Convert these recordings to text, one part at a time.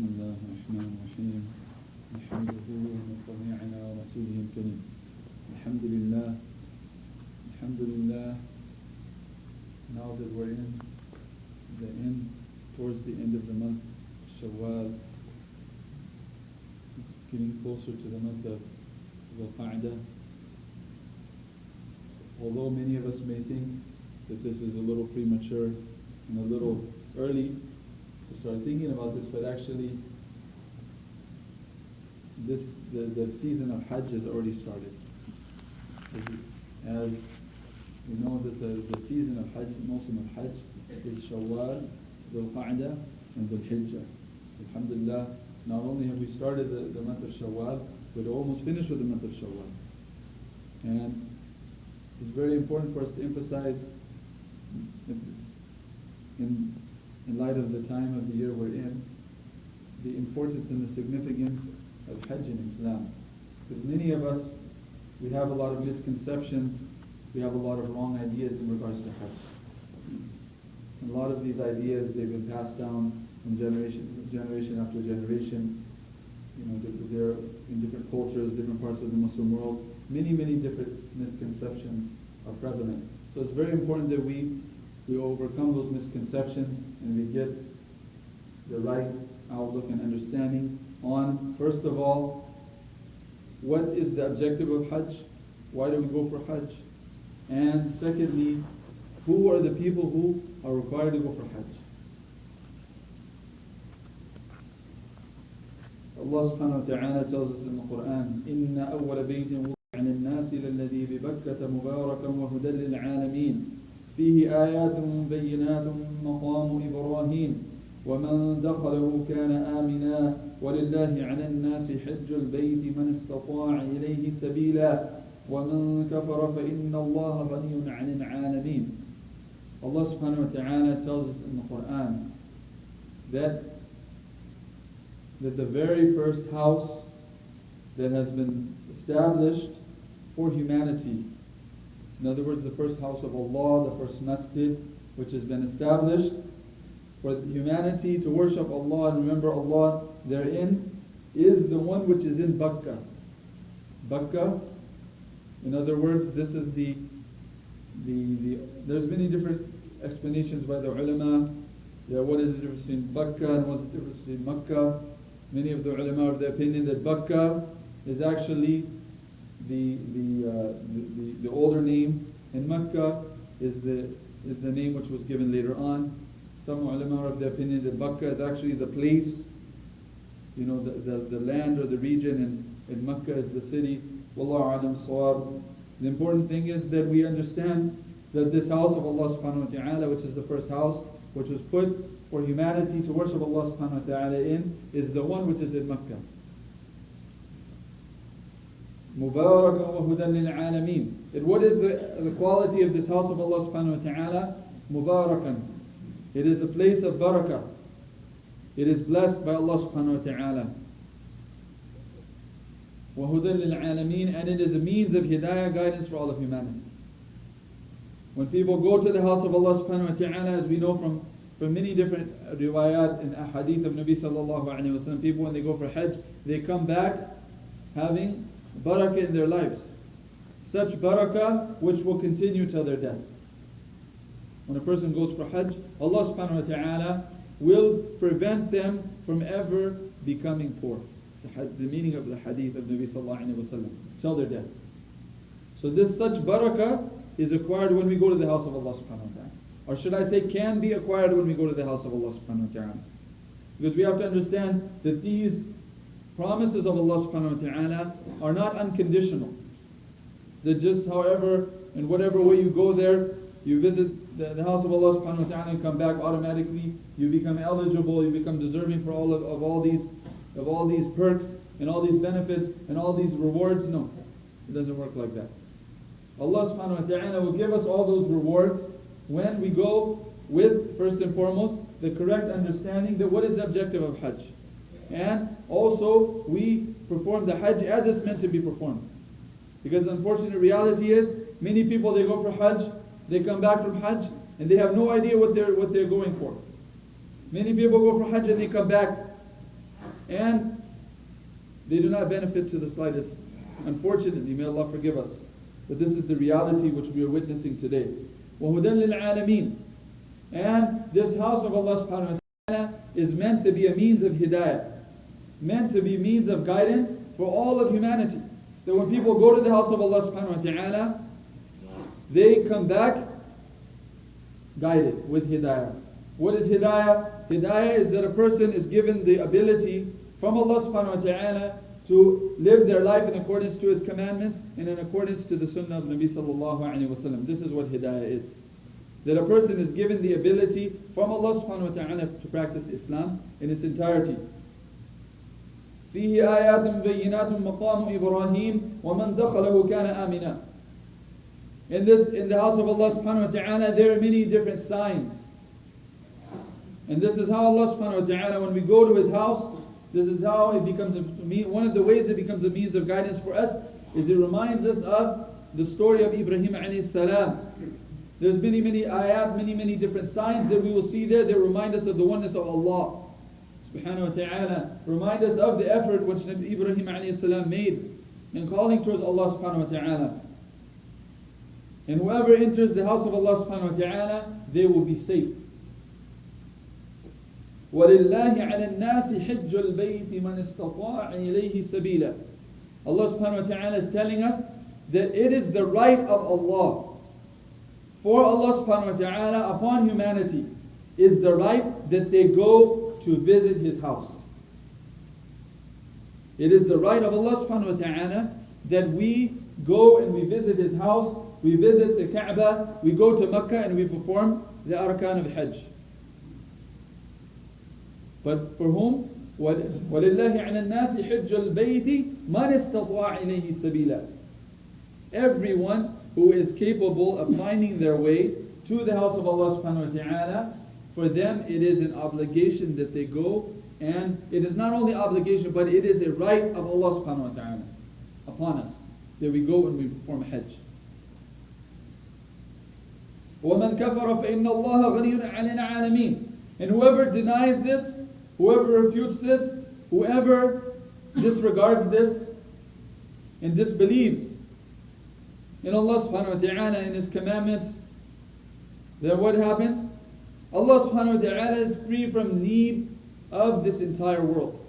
بسم الله الرحمن الرحيم نحمده ونصلي على رسوله الكريم الحمد لله now that we're towards the end of the month Shawwal, getting closer to the month of Dhul-Qa'dah. Although many of us may think that this is a little premature and a little early to start thinking about this, but actually the season of Hajj has already started. As we know that the season of Hajj, Muslim of Hajj, is Shawwal, Dhul-Qa'dah and Dhul-Hijjah. Alhamdulillah, not only have we started the month of Shawwal, but almost finished with the month of Shawwal. And it's very important for us to emphasize, in light of the time of the year we're in, the importance and the significance of Hajj in Islam. Because many of us, we have a lot of misconceptions, we have a lot of wrong ideas in regards to Hajj. And a lot of these ideas, they've been passed down from generation after generation. You know, they're in different cultures, different parts of the Muslim world. Many different misconceptions are prevalent. So it's very important that we overcome those misconceptions and we get the right outlook and understanding on, first of all, what is the objective of Hajj? Why do we go for Hajj? And secondly, who are the people who are required to go for Hajj? Allah subhanahu wa ta'ala tells us in the Quran, إِنَّ أَوَّلَ بَيْتٍ وُضِعَ لِلنَّاسِ لَلَّذِي بِبَكَّةَ مُبَارَكًا وَهُدًى لِلْعَالَمِينَ فيه آيات بينات مقام إبراهيم ومن دخله كان آمنا ولله على الناس حج البيت من استطاع إليه سبيلا ومن كفر فإن الله غني عن العالمين. Allah subhanahu wa ta'ala tells us in the Quran that the very first house that has been established for humanity, in other words, the first house of Allah, the first masjid which has been established for humanity to worship Allah and remember Allah therein, is the one which is in Bakkah. Bakkah, in other words, this is there's many different explanations by the ulama. What is the difference between Bakkah and what's the difference between Makkah? Many of the ulama are of the opinion that Bakkah is actually the older name, and Makkah is the name which was given later on. Some ulama are of the opinion that Makkah is actually the place, you know, the land or the region, and Makkah is the city. Wallahu alam sawab. The important thing is that we understand that this house of Allah subhanahu wa ta'ala, which is the first house, which was put for humanity to worship Allah subhanahu wa ta'ala in, is the one which is in Makkah. Mubarakan wa hudan lil alameen. And what is the quality of this house of Allah subhanahu wa ta'ala? Mubarakan. It is a place of barakah. It is blessed by Allah subhanahu wa ta'ala. Wa hudan lil alameen, and it is a means of hidayah, guidance for all of humanity. When people go to the house of Allah subhanahu wa ta'ala, as we know from many different riwayat and ahadith of Nabi sallallahu alayhi wa sallam, people when they go for Hajj, they come back having barakah in their lives. Such barakah which will continue till their death. When a person goes for Hajj, Allah subhanahu wa ta'ala will prevent them from ever becoming poor. It's the meaning of the hadith of Nabi sallallahu alayhi wa sallam, till their death. So this such barakah is acquired when we go to the house of Allah subhanahu wa ta'ala. Or should I say can be acquired when we go to the house of Allah subhanahu wa ta'ala. Because we have to understand that these promises of Allah subhanahu wa ta'ala are not unconditional. That just however, in whatever way you go there, you visit the house of Allah subhanahu wa ta'ala and come back automatically, you become eligible, you become deserving for all these perks and all these benefits and all these rewards. No, it doesn't work like that. Allah subhanahu wa ta'ala will give us all those rewards when we go with, first and foremost, the correct understanding that what is the objective of Hajj. And also, we perform the Hajj as it's meant to be performed. Because the unfortunate reality is, many people, they go for Hajj, they come back from Hajj, and they have no idea what they're going for. Many people go for Hajj and they come back and they do not benefit to the slightest. Unfortunately, may Allah forgive us, but this is the reality which we are witnessing today. وَهُدًى لِلْعَالَمِينَ. And this house of Allah subhanahu wa ta'ala is meant to be a means of hidayah, meant to be means of guidance for all of humanity. That when people go to the house of Allah subhanahu wa ta'ala, they come back guided with hidayah. What is hidayah? Hidayah is that a person is given the ability from Allah subhanahu wa ta'ala to live their life in accordance to His commandments and in accordance to the sunnah of Nabi sallallahu alayhi wa sallam. This is what hidayah is. That a person is given the ability from Allah subhanahu wa ta'ala to practice Islam in its entirety. فيه آيات بينات مقام إبراهيم ومن دخله كان آمنا. In the house of Allah subhanahu wa ta'ala, there are many different signs. And this is how Allah subhanahu wa ta'ala, when we go to His house, this is how it becomes one of the ways it becomes a means of guidance for us, is it reminds us of the story of Ibrahim alayhi salam. There's many ayat, many different signs that we will see there that remind us of the oneness of Allah subhanahu wa ta'ala. Remind us of the effort which Nabi Ibrahim alayhi salam made in calling towards Allah subhanahu wa ta'ala. And whoever enters the house of Allah subhanahu wa ta'ala, they will be safe. وَلِلَّهِ عَلَى النَّاسِ حِجُّ الْبَيْتِ مَنِ اسْتَطَاعَ إِلَيْهِ سَبِيلًا. Allah subhanahu wa ta'ala is telling us that it is the right of Allah, for Allah subhanahu wa ta'ala upon humanity, is the right that they go to visit His house. It is the right of Allah subhanahu wa ta'ala that we go and we visit His house, we visit the Kaaba, we go to Mecca and we perform the arkan of Hajj. But for whom? وَلِلَّهِ عَلَى النَّاسِ حِجُّ الْبَيْتِ مَنِ اسْتَطَاعَ إِلَيْهِ سَبِيلًا. Everyone who is capable of finding their way to the house of Allah subhanahu wa ta'ala, for them it is an obligation that they go, and it is not only obligation, but it is a right of Allah subhanahu wa ta'ala upon us, that we go and we perform Hajj. وَمَنْ كَفَرَ فَإِنَّ اللَّهَ غَنِيٌّ عَنِ الْعَالَمِينَ. And whoever denies this, whoever refutes this, whoever disregards this and disbelieves in Allah subhanahu wa ta'ala and His commandments, then what happens? Allah subhanahu wa ta'ala is free from need of this entire world.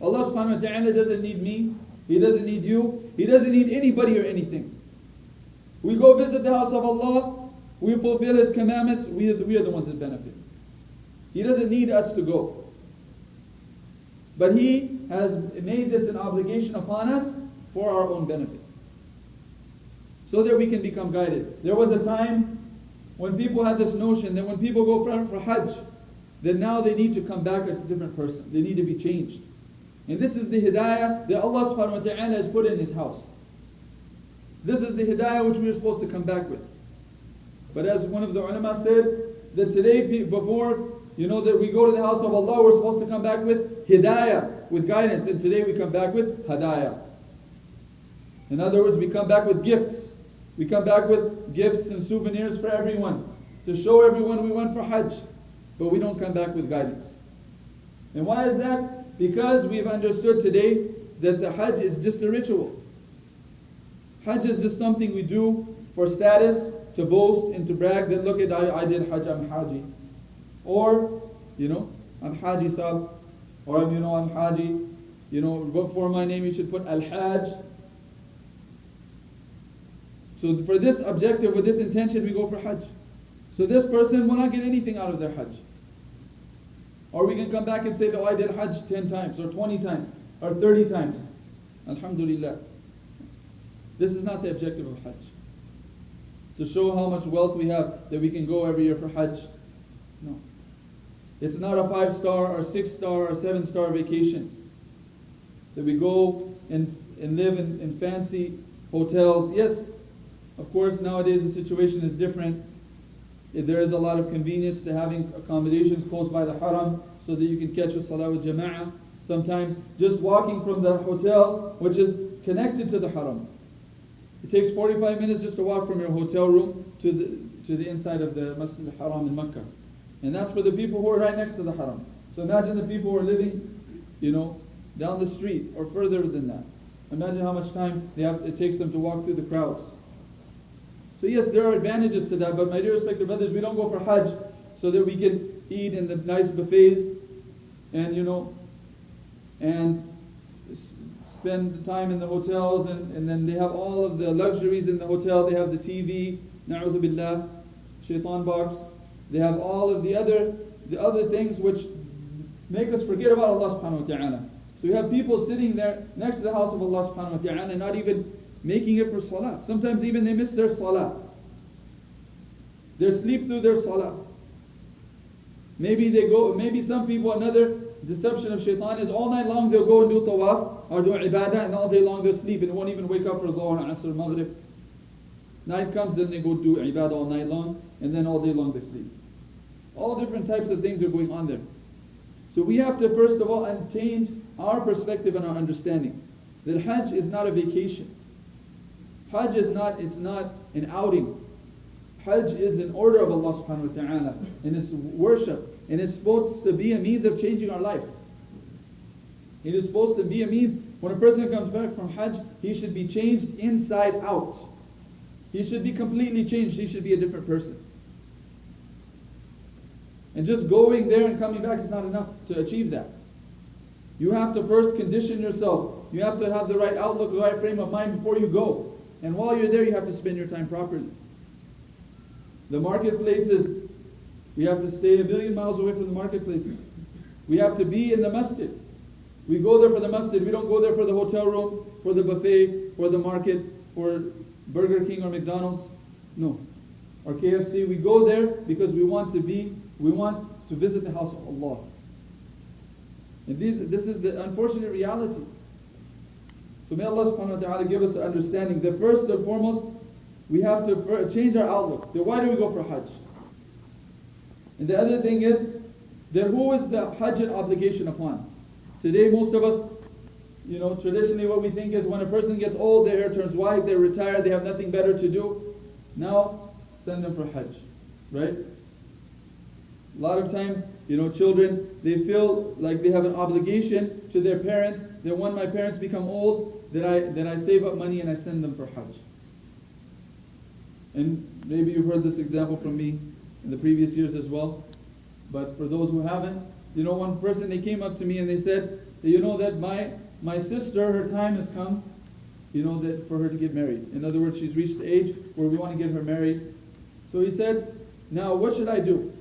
Allah subhanahu wa ta'ala doesn't need me, He doesn't need you, He doesn't need anybody or anything. We go visit the house of Allah, we fulfill His commandments, we are the ones that benefit. He doesn't need us to go. But He has made this an obligation upon us for our own benefit, so that we can become guided. There was a time when people had this notion that when people go for Hajj, that now they need to come back as a different person. They need to be changed. And this is the hidayah that Allah subhanahu wa ta'ala has put in His house. This is the hidayah which we are supposed to come back with. But as one of the ulama said, that today, before, that we go to the house of Allah, we're supposed to come back with hidayah, with guidance. And today we come back with hadayah. In other words, we come back with gifts. We come back with gifts and souvenirs for everyone, to show everyone we went for Hajj. But we don't come back with guidance. And why is that? Because we've understood today that the Hajj is just a ritual. Hajj is just something we do for status, to boast and to brag that look at I did Hajj, I'm Haji. Or, I'm Haji Sab. Or I'm Haji. Before my name you should put Al-Hajj. So for this objective, with this intention, we go for Hajj. So this person will not get anything out of their Hajj. Or we can come back and say, oh, I did Hajj 10 times, or 20 times, or 30 times. Alhamdulillah. This is not the objective of Hajj. To show how much wealth we have, that we can go every year for Hajj. No. It's not a 5-star, or 6-star, or 7-star vacation. That we go and live in fancy hotels. Yes, of course, nowadays the situation is different. There is a lot of convenience to having accommodations close by the haram so that you can catch a salah with jama'ah. Sometimes just walking from the hotel, which is connected to the haram. It takes 45 minutes just to walk from your hotel room to the inside of the Masjid al-Haram in Mecca. And that's for the people who are right next to the haram. So imagine the people who are living, down the street or further than that. Imagine how much time it takes them to walk through the crowds. So yes, there are advantages to that, but my dear respected brothers, we don't go for Hajj so that we can eat in the nice buffets and spend time in the hotels, and then they have all of the luxuries in the hotel. They have the TV, na'udhu billah, shaitan box. They have all of the other things which make us forget about Allah subhanahu wa ta'ala. So you have people sitting there next to the house of Allah subhanahu wa ta'ala, not even making it for salah. Sometimes even they miss their salah. They sleep through their salah. Maybe some people, another deception of shaitan is all night long they'll go and do tawaf or do ibadah, and all day long they'll sleep and won't even wake up for Dhuhr, Asr, Maghrib. Night comes, then they go do ibadah all night long, and then all day long they sleep. All different types of things are going on there. So we have to first of all change our perspective and our understanding that Hajj is not a vacation. Hajj is not an outing. Hajj is an order of Allah subhanahu wa ta'ala, and it's worship, and it's supposed to be a means of changing our life. It is supposed to be a means, when a person comes back from Hajj, he should be changed inside out. He should be completely changed. He should be a different person. And just going there and coming back is not enough to achieve that. You have to first condition yourself. You have to have the right outlook, the right frame of mind before you go. And while you're there, you have to spend your time properly. The marketplaces, we have to stay 1,000,000 miles away from the marketplaces. We have to be in the masjid. We go there for the masjid. We don't go there for the hotel room, for the buffet, for the market, for Burger King or McDonald's. No. Or KFC. We go there because we want to visit the house of Allah. And this is the unfortunate reality. So may Allah subhanahu wa ta'ala give us the understanding that first and foremost, we have to change our outlook. That why do we go for Hajj? And the other thing is, that who is the Hajj an obligation upon? Today most of us, traditionally what we think is when a person gets old, their hair turns white, they're retired, they have nothing better to do. Now, send them for Hajj. Right? A lot of times, children, they feel like they have an obligation to their parents, that when my parents become old, that I save up money and I send them for Hajj. And maybe you've heard this example from me in the previous years as well. But for those who haven't, one person, they came up to me and they said, that my sister, her time has come, that for her to get married. In other words, she's reached the age where we want to get her married. So he said, now what should I do?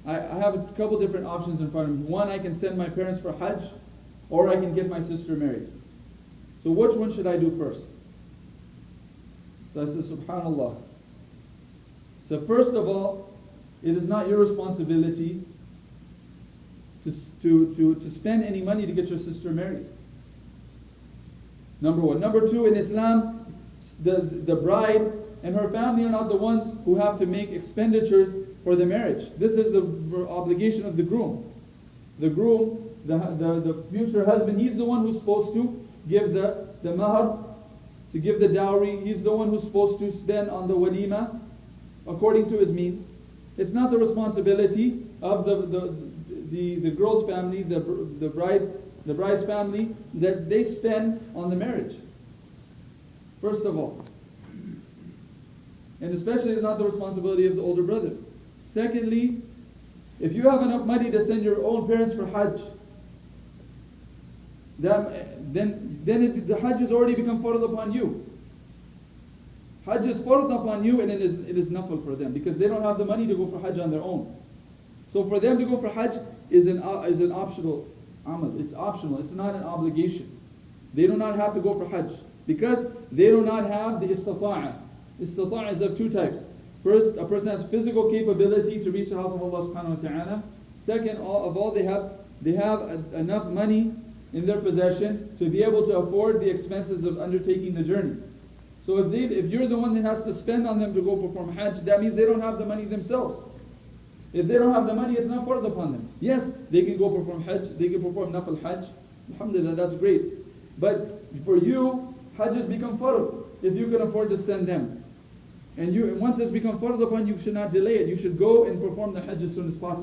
I have a couple different options in front of me. One, I can send my parents for Hajj, or I can get my sister married. So which one should I do first? So I said, subhanallah. So first of all, it is not your responsibility to spend any money to get your sister married. Number one. Number two, in Islam, the bride and her family are not the ones who have to make expenditures for the marriage. This is the obligation of the groom. The groom, the future husband, he's the one who's supposed to give the mahar, to give the dowry. He's the one who's supposed to spend on the walima according to his means. It's not the responsibility of the girl's family, the bride's family, that they spend on the marriage. First of all. And especially it's not the responsibility of the older brother. Secondly, if you have enough money to send your own parents for Hajj, then the Hajj has already become fard upon you. Hajj is fard upon you, and it is nafil for them, because they don't have the money to go for Hajj on their own. So for them to go for Hajj is an optional amal. It's optional. It's not an obligation. They do not have to go for Hajj because they do not have the istata'ah. Istata'ah is of two types. First, a person has physical capability to reach the house of Allah subhanahu wa ta'ala. Second of all, they have enough money in their possession to be able to afford the expenses of undertaking the journey. So if you're the one that has to spend on them to go perform Hajj, that means they don't have the money themselves. If they don't have the money, it's not fard upon them. Yes, they can go perform Hajj, they can perform nafil Hajj. Alhamdulillah, that's great. But for you, Hajj has become fard if you can afford to send them. And once it's become fard upon you, should not delay it. You should go and perform the Hajj as soon as possible.